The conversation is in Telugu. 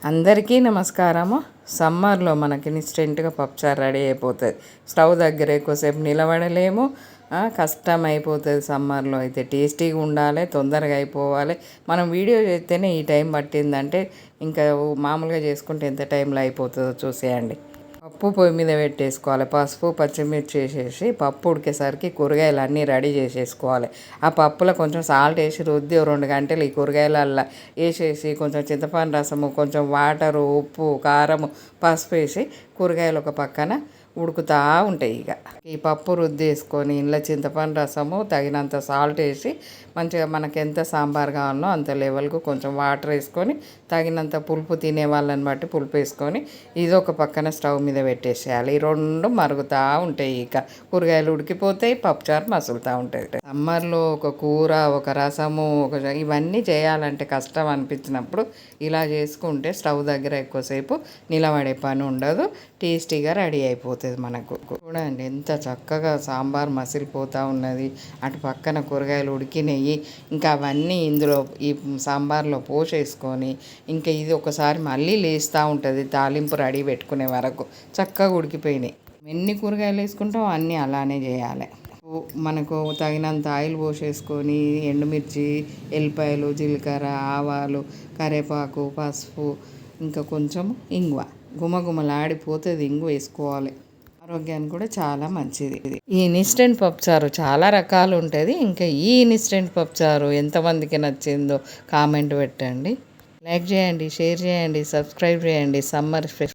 అందరికీ నమస్కారము. సమ్మర్లో మనకి ఇన్స్టెంట్గా పప్పుచారు రెడీ అయిపోతుంది. స్టవ్ దగ్గర ఎక్కువసేపు నిలబడలేము, కష్టం అయిపోతుంది. సమ్మర్లో అయితే టేస్టీగా ఉండాలి, తొందరగా అయిపోవాలి. మనం వీడియో చేస్తేనే ఈ టైం పట్టిందంటే ఇంకా మామూలుగా చేసుకుంటే ఎంత టైంలో అయిపోతుందో చూసేయండి. పప్పు పొయ్యి మీద పెట్టేసుకోవాలి. పసుపు పచ్చిమిర్చి వేసేసి పప్పు ఉడికేసరికి కూరగాయలు అన్నీ రెడీ చేసేసుకోవాలి. ఆ పప్పులో కొంచెం సాల్ట్ వేసి రుద్ది 2 గంటలు ఈ కూరగాయలల్లో వేసేసి కొంచెం చింతపండు రసము, కొంచెం వాటరు, ఉప్పు, కారము, పసుపు వేసి కూరగాయలు ఒక పక్కన ఉడుకుతూ ఉంటాయి. ఈ పప్పు రుద్దేసుకొని ఇంట్లో చింతపండు రసము తగినంత సాల్ట్ వేసి మంచిగా మనకి ఎంత సాంబార్ కావాలనో అంత లెవెల్కు కొంచెం వాటర్ వేసుకొని తగినంత పులుపు తినే వాళ్ళని బట్టి పులుపు వేసుకొని ఇది ఒక పక్కన స్టవ్ మీద పెట్టేసేయాలి. ఈ రెండు మరుగుతూ ఉంటాయి. కూరగాయలు ఉడికిపోతాయి, పప్పుచారు మసులుతూ ఉంటుంది. సమ్మర్లో ఒక కూర, ఒక రసము, ఇవన్నీ చేయాలంటే కష్టం అనిపించినప్పుడు ఇలా చేసుకుంటే స్టవ్ దగ్గర ఎక్కువసేపు నిలబడే పని ఉండదు, టేస్టీగా రెడీ అయిపోతుంది మనకు. చూడండి ఎంత చక్కగా సాంబార్ మసిలిపోతూ ఉన్నది. అటు పక్కన కూరగాయలు ఉడికినాయి. ఇంకా అవన్నీ ఇందులో ఈ సాంబార్లో పోసేసుకొని ఇంకా ఇది ఒకసారి మళ్ళీ లేస్తూ ఉంటుంది. తాలింపు రెడీ పెట్టుకునే వరకు చక్కగా ఉడికిపోయినాయి. ఎన్ని కూరగాయలు వేసుకుంటాం అన్నీ అలానే చేయాలి. మనకు తగినంత ఆయిల్ పోసేసుకొని ఎండుమిర్చి, ఎల్లిపాయలు, జీలకర్ర, ఆవాలు, కరివేపాకు, పసుపు, ఇంకా కొంచెం ఇంగువ, గుమగుమలాడిపోతుంది. ఇంగు వేసుకోవాలి, ఆరోగ్యానికి కూడా చాలా మంచిది. ఈ ఇన్స్టెంట్ పప్పుచారు చాలా రకాలు ఉంటుంది. ఇంకా ఈ ఇన్స్టెంట్ పప్పుచారు ఎంతమందికి నచ్చిందో కామెంట్ పెట్టండి, లైక్ చేయండి, షేర్ చేయండి, సబ్స్క్రైబ్ చేయండి. Summer special